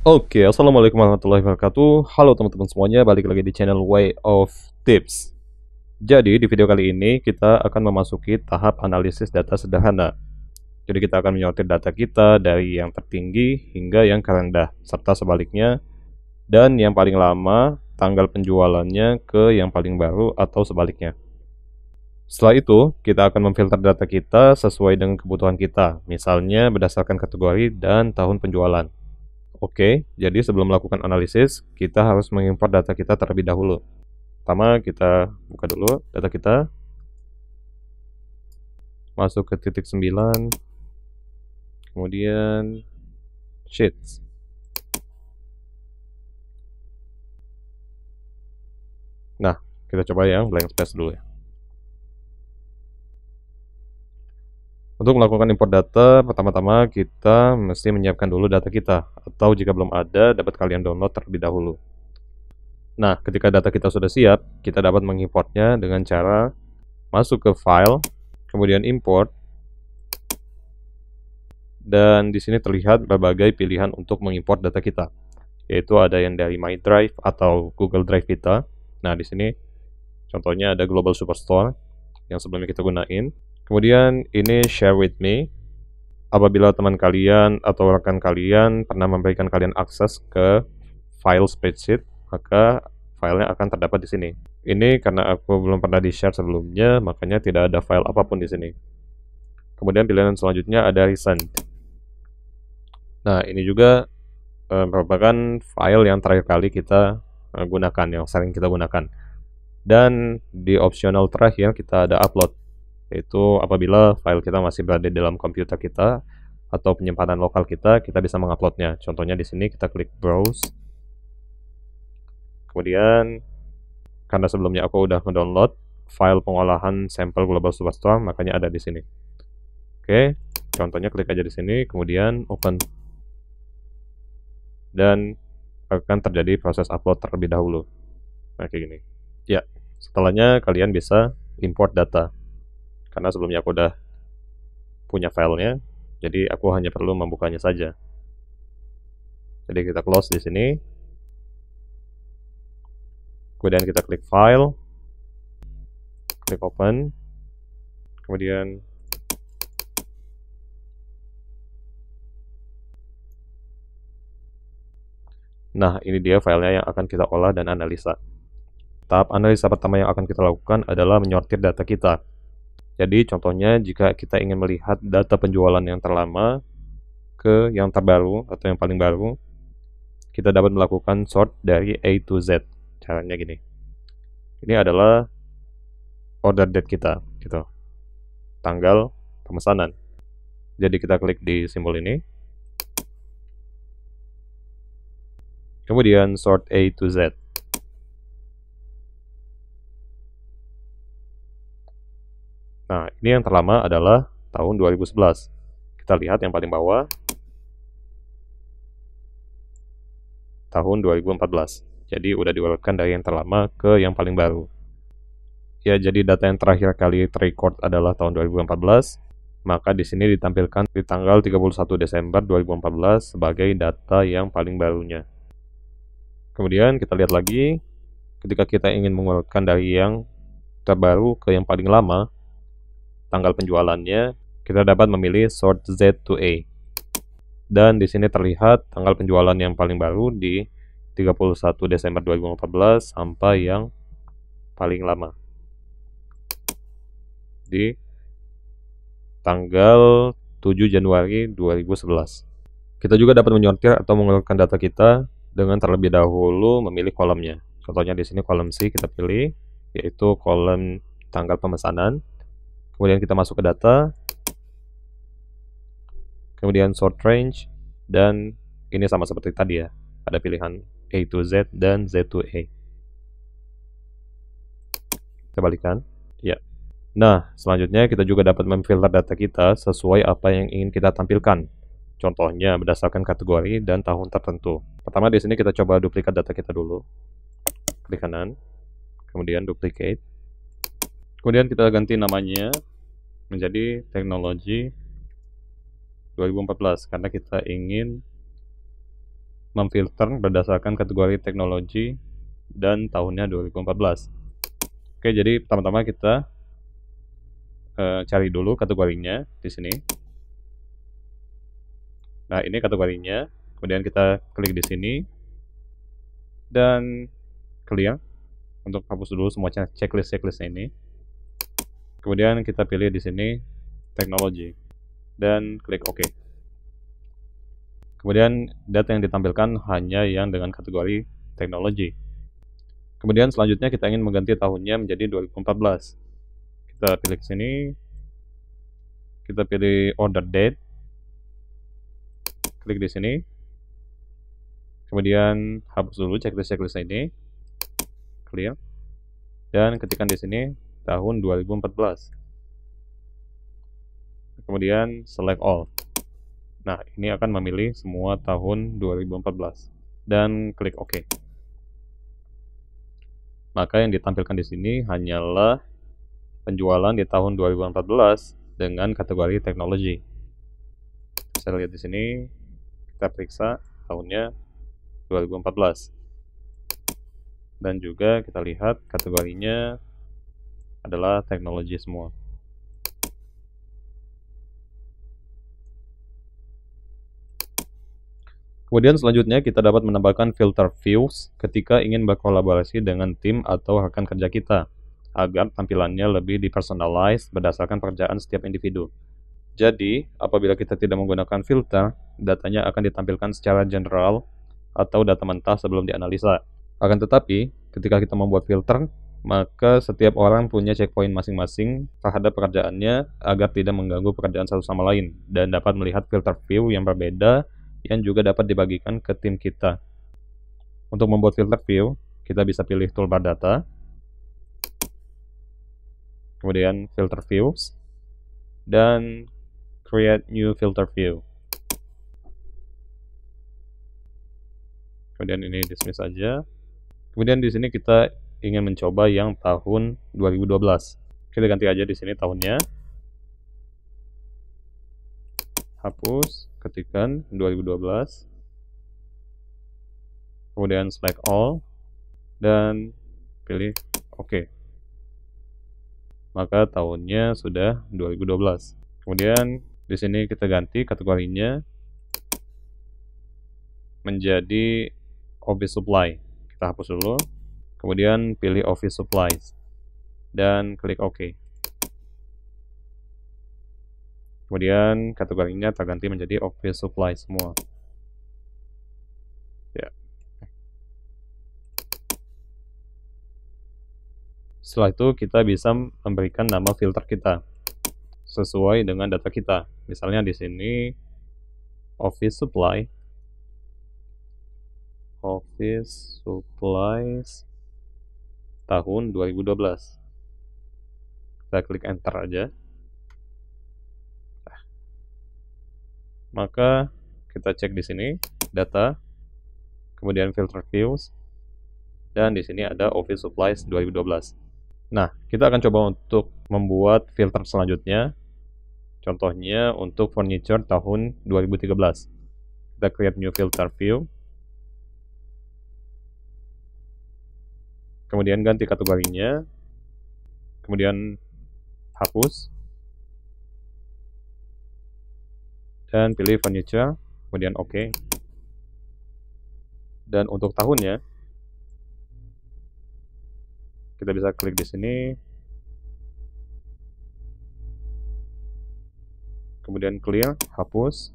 Oke, assalamualaikum warahmatullahi wabarakatuh. Halo teman-teman semuanya, balik lagi di channel Way of Tips. Jadi di video kali ini kita akan memasuki tahap analisis data sederhana. Jadi kita akan menyortir data kita dari yang tertinggi hingga yang terendah, serta sebaliknya, dan yang paling lama tanggal penjualannya ke yang paling baru atau sebaliknya. Setelah itu, kita akan memfilter data kita sesuai dengan kebutuhan kita, misalnya berdasarkan kategori dan tahun penjualan. Oke, jadi sebelum melakukan analisis, kita harus mengimport data kita terlebih dahulu. Pertama, kita buka dulu data kita, masuk ke titik 9, kemudian sheets. Nah, kita coba yang blank space dulu ya. Untuk melakukan import data, pertama-tama kita mesti menyiapkan dulu data kita, atau jika belum ada, dapat kalian download terlebih dahulu. Nah, ketika data kita sudah siap, kita dapat mengimportnya dengan cara masuk ke file, kemudian import, dan di sini terlihat berbagai pilihan untuk mengimport data kita, yaitu ada yang dari My Drive atau Google Drive kita. Nah, di sini contohnya ada Global Superstore yang sebelumnya kita gunain. Kemudian ini Share with Me. Apabila teman kalian atau rekan kalian pernah memberikan kalian akses ke file spreadsheet, maka filenya akan terdapat di sini. Ini karena aku belum pernah di-share sebelumnya, makanya tidak ada file apapun di sini. Kemudian pilihan selanjutnya ada Recent. Nah, ini juga merupakan file yang terakhir kali kita gunakan, yang sering kita gunakan. Dan di opsional terakhir kita ada upload, yaitu apabila file kita masih berada di dalam komputer kita atau penyimpanan lokal kita bisa menguploadnya. Contohnya di sini kita klik browse. Kemudian karena sebelumnya aku udah ngedownload file pengolahan sampel Global Superstore, makanya ada di sini. Oke, contohnya klik aja di sini, kemudian open. Dan akan terjadi proses upload terlebih dahulu. Nah, kayak gini. Ya, setelahnya kalian bisa import data. Karena sebelumnya aku udah punya filenya, jadi aku hanya perlu membukanya saja. Jadi kita close di sini. Kemudian kita klik file, klik open. Kemudian nah, ini dia filenya yang akan kita olah dan analisa. Tahap analisa pertama yang akan kita lakukan adalah menyortir data kita. Jadi contohnya jika kita ingin melihat data penjualan yang terlama ke yang terbaru atau yang paling baru, kita dapat melakukan sort dari A to Z. Caranya gini. Ini adalah order date kita, gitu. Tanggal pemesanan. Jadi kita klik di simbol ini. Kemudian sort A to Z. Nah, ini yang terlama adalah tahun 2011. Kita lihat yang paling bawah, tahun 2014. Jadi udah diurutkan dari yang terlama ke yang paling baru. Ya, jadi data yang terakhir kali terrecord adalah tahun 2014. Maka di sini ditampilkan di tanggal 31 Desember 2014 sebagai data yang paling barunya. Kemudian kita lihat lagi, ketika kita ingin mengurutkan dari yang terbaru ke yang paling lama, tanggal penjualannya, kita dapat memilih sort Z to A. Dan di sini terlihat tanggal penjualan yang paling baru di 31 Desember 2014 sampai yang paling lama di tanggal 7 Januari 2011. Kita juga dapat menyortir atau mengurutkan data kita dengan terlebih dahulu memilih kolomnya. Contohnya di sini kolom C kita pilih, yaitu kolom tanggal pemesanan. Kemudian kita masuk ke data, kemudian sort range, dan ini sama seperti tadi ya, ada pilihan A to Z dan Z to A. Kita balikan, ya. Nah, selanjutnya kita juga dapat memfilter data kita sesuai apa yang ingin kita tampilkan. Contohnya berdasarkan kategori dan tahun tertentu. Pertama di sini kita coba duplikat data kita dulu. Klik kanan, kemudian duplicate. Kemudian kita ganti namanya menjadi teknologi 2014 karena kita ingin memfilter berdasarkan kategori teknologi dan tahunnya 2014. Oke, jadi pertama-tama kita cari dulu kategorinya di sini. Nah, ini kategorinya. Kemudian kita klik di sini dan clear untuk hapus dulu semua checklist ini. Kemudian kita pilih di sini teknologi dan klik OK. Kemudian data yang ditampilkan hanya yang dengan kategori teknologi. Kemudian selanjutnya kita ingin mengganti tahunnya menjadi 2014. Kita pilih ke sini. Kita pilih order date. Klik di sini. Kemudian hapus dulu checklist ini. Clear. Dan ketikkan di sini tahun 2014. Kemudian select all. Nah, ini akan memilih semua tahun 2014 dan klik OK. Maka yang ditampilkan di sini hanyalah penjualan di tahun 2014 dengan kategori teknologi. Bisa lihat di sini, kita periksa tahunnya 2014. Dan juga kita lihat kategorinya adalah teknologi semua. Kemudian selanjutnya kita dapat menambahkan filter views ketika ingin berkolaborasi dengan tim atau rekan kerja kita, agar tampilannya lebih dipersonalize berdasarkan pekerjaan setiap individu. Jadi, apabila kita tidak menggunakan filter, datanya akan ditampilkan secara general atau data mentah sebelum dianalisa. Akan tetapi, ketika kita membuat filter, maka setiap orang punya checkpoint masing-masing terhadap pekerjaannya agar tidak mengganggu pekerjaan satu sama lain dan dapat melihat filter view yang berbeda yang juga dapat dibagikan ke tim kita. Untuk membuat filter view, kita bisa pilih toolbar data, kemudian filter views, dan create new filter view. Kemudian ini dismiss saja. Kemudian di sini kita ingin mencoba yang tahun 2012. Kita ganti aja di sini tahunnya. Hapus, ketikkan 2012. Kemudian select all dan pilih OK. Maka tahunnya sudah 2012. Kemudian di sini kita ganti kategorinya menjadi office supply. Kita hapus dulu. Kemudian pilih office supplies dan klik OK. Kemudian kategorinya terganti menjadi office supply semua. Ya. Setelah itu kita bisa memberikan nama filter kita sesuai dengan data kita. Misalnya di sini office supplies tahun 2012. Kita klik enter aja. Maka kita cek di sini data, kemudian filter views, dan di sini ada office supplies 2012. Nah, kita akan coba untuk membuat filter selanjutnya. Contohnya untuk furniture tahun 2013. Kita create new filter view. Kemudian ganti kategorinya. Kemudian hapus. Dan pilih furniture. Kemudian OK. Dan untuk tahunnya, kita bisa klik di sini. Kemudian clear, hapus,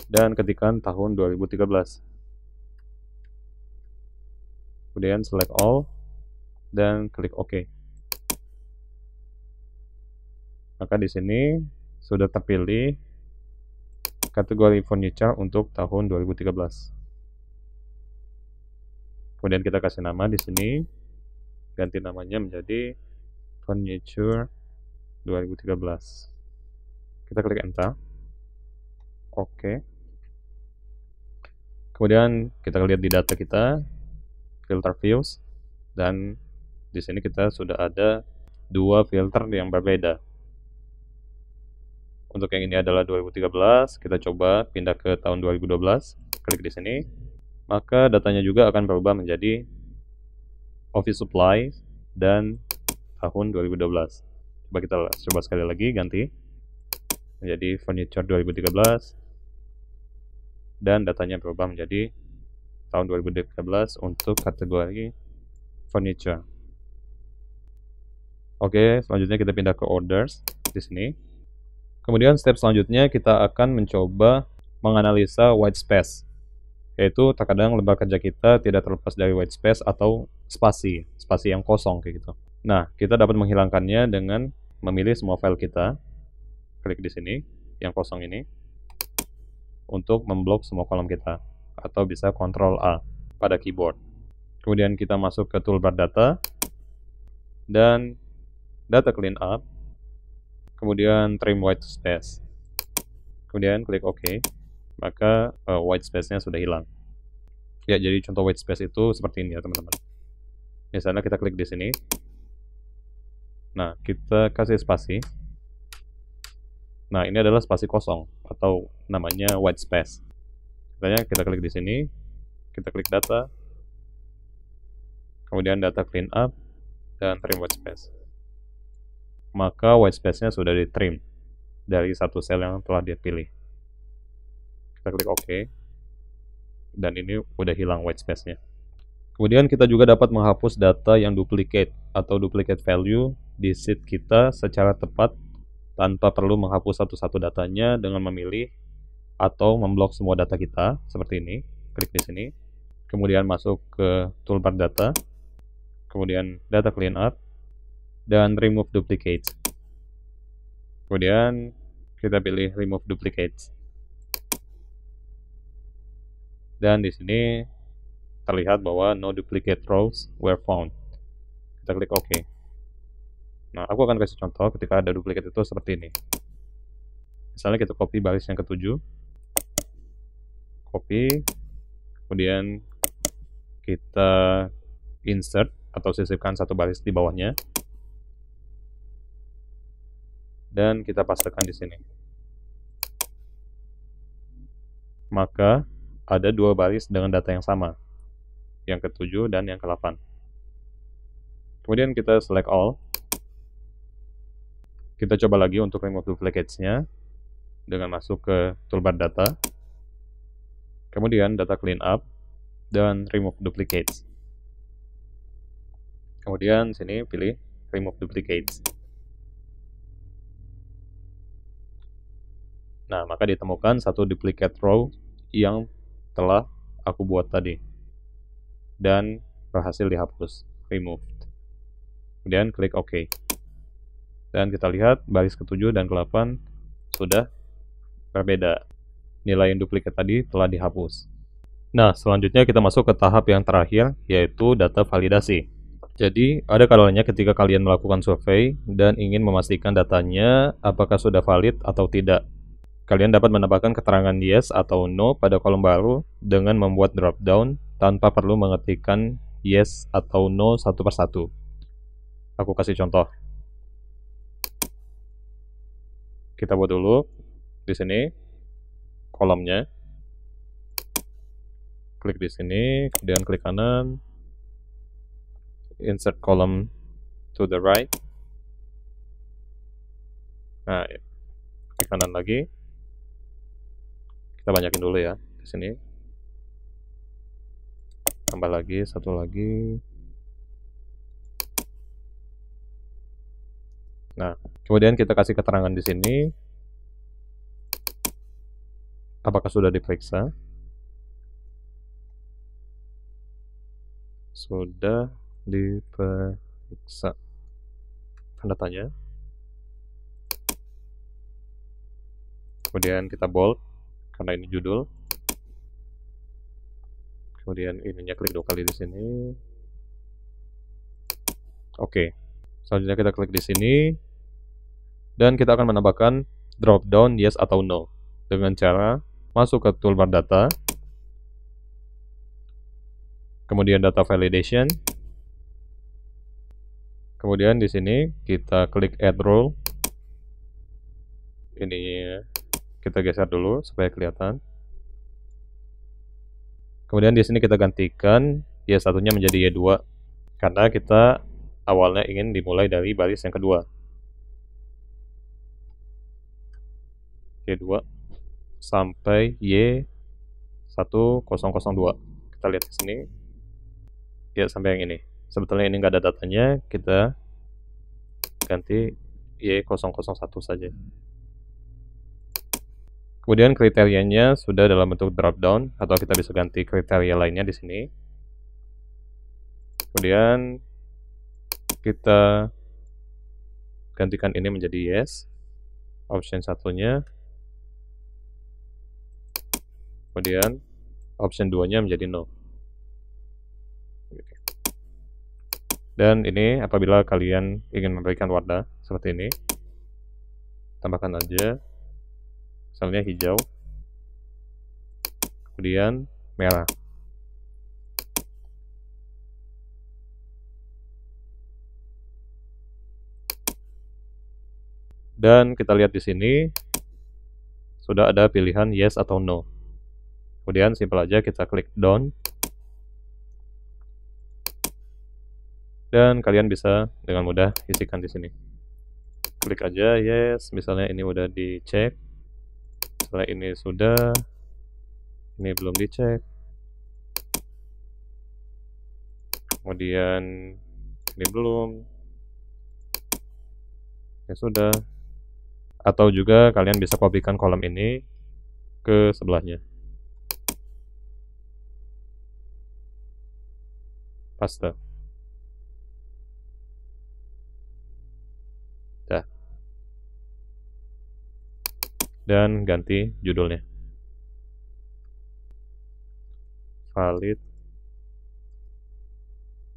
dan ketikkan tahun 2013. Kemudian select all, dan klik OK. Maka di sini sudah terpilih kategori furniture untuk tahun 2013. Kemudian kita kasih nama di sini, ganti namanya menjadi furniture 2013. Kita klik enter. Oke. Kemudian kita lihat di data kita, filter views, dan di sini kita sudah ada dua filter yang berbeda. Untuk yang ini adalah 2013, kita coba pindah ke tahun 2012, klik di sini, maka datanya juga akan berubah menjadi office supply dan tahun 2012. Coba kita coba sekali lagi, ganti menjadi furniture 2013, dan datanya berubah menjadi tahun 2013 untuk kategori furniture. Oke, selanjutnya kita pindah ke orders di sini. Kemudian step selanjutnya kita akan mencoba menganalisa white space, yaitu terkadang lembar kerja kita tidak terlepas dari white space atau spasi yang kosong kayak gitu. Nah, kita dapat menghilangkannya dengan memilih semua file kita, klik di sini yang kosong ini untuk memblok semua kolom kita, atau bisa Ctrl A pada keyboard. Kemudian kita masuk ke toolbar data dan data cleanup. Kemudian trim white space, kemudian klik OK, maka white space-nya sudah hilang. Ya, jadi contoh white space itu seperti ini ya teman-teman. Misalnya kita klik di sini, nah kita kasih spasi, nah ini adalah spasi kosong atau namanya white space. Misalnya kita klik di sini, kita klik data, kemudian data cleanup dan trim white space, maka white space-nya sudah di-trim dari satu sel yang telah dipilih. Kita klik OK, dan ini udah hilang white space-nya. Kemudian kita juga dapat menghapus data yang duplicate atau duplicate value di sheet kita secara tepat tanpa perlu menghapus satu-satu datanya dengan memilih atau memblok semua data kita seperti ini. Klik di sini, kemudian masuk ke toolbar data, kemudian data cleanup dan remove duplicates. Kemudian kita pilih remove duplicates. Dan di sini terlihat bahwa no duplicate rows were found. Kita klik OK. Nah, aku akan kasih contoh ketika ada duplicate itu seperti ini. Misalnya kita copy baris yang ke-7, copy, kemudian kita insert atau sisipkan satu baris di bawahnya, dan kita pastekan di sini. Maka ada dua baris dengan data yang sama, yang ke-7 dan yang ke-8. Kemudian kita select all. Kita coba lagi untuk remove duplicates-nya dengan masuk ke toolbar data, kemudian data cleanup dan remove duplicates. Kemudian sini pilih remove duplicates. Nah, maka ditemukan satu duplicate row yang telah aku buat tadi dan berhasil dihapus, removed. Kemudian klik OK. Dan kita lihat baris ke-7 dan ke-8 sudah berbeda. Nilai yang duplikat tadi telah dihapus. Nah, selanjutnya kita masuk ke tahap yang terakhir, yaitu data validasi. Jadi, ada kalanya ketika kalian melakukan survei dan ingin memastikan datanya apakah sudah valid atau tidak. Kalian dapat menambahkan keterangan yes atau no pada kolom baru dengan membuat drop down tanpa perlu mengetikkan yes atau no satu persatu. Aku kasih contoh. Kita buat dulu di sini kolomnya. Klik di sini, kemudian klik kanan, insert column to the right. Nah, klik kanan lagi. Kita banyakin dulu ya di sini. Tambah lagi, satu lagi. Nah, kemudian kita kasih keterangan di sini. Apakah sudah diperiksa? Sudah diperiksa. Tanda tanya. Kemudian kita bold karena ini judul. Kemudian ininya klik 2 kali di sini. Oke. Selanjutnya kita klik di sini dan kita akan menambahkan drop down yes atau no dengan cara masuk ke toolbar data, kemudian data validation, kemudian di sini kita klik add role, Ini kita geser dulu supaya kelihatan. Kemudian di sini kita gantikan Y1-nya menjadi Y2 karena kita awalnya ingin dimulai dari baris yang kedua. Y2 sampai Y1002. Kita lihat di sini. Ya, sampai yang ini. Sebetulnya ini nggak ada datanya, kita ganti Y001 saja. Kemudian kriterianya sudah dalam bentuk drop down, atau kita bisa ganti kriteria lainnya di sini. Kemudian kita gantikan ini menjadi yes, option satunya. Kemudian option 2-nya menjadi no. Dan ini apabila kalian ingin memberikan warna seperti ini, tambahkan aja misalnya hijau, kemudian merah. Dan kita lihat di sini sudah ada pilihan yes atau no. Kemudian simpel aja kita klik done. Dan kalian bisa dengan mudah isikan di sini. Klik aja yes, misalnya ini udah dicek. Misalnya ini sudah, ini belum dicek. Kemudian ini belum. Ya sudah. Atau juga kalian bisa kopikan kolom ini ke sebelahnya. Paste. Dah. Dan ganti judulnya. Valid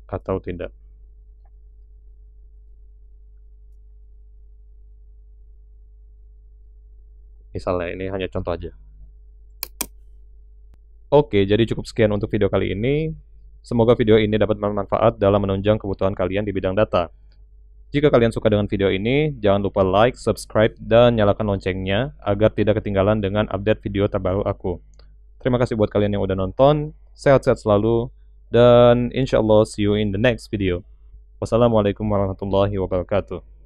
atau tidak. Misalnya ini hanya contoh aja. Oke, jadi cukup sekian untuk video kali ini. Semoga video ini dapat bermanfaat dalam menunjang kebutuhan kalian di bidang data. Jika kalian suka dengan video ini, jangan lupa like, subscribe, dan nyalakan loncengnya agar tidak ketinggalan dengan update video terbaru aku. Terima kasih buat kalian yang udah nonton, sehat-sehat selalu, dan insya Allah see you in the next video. Wassalamualaikum warahmatullahi wabarakatuh.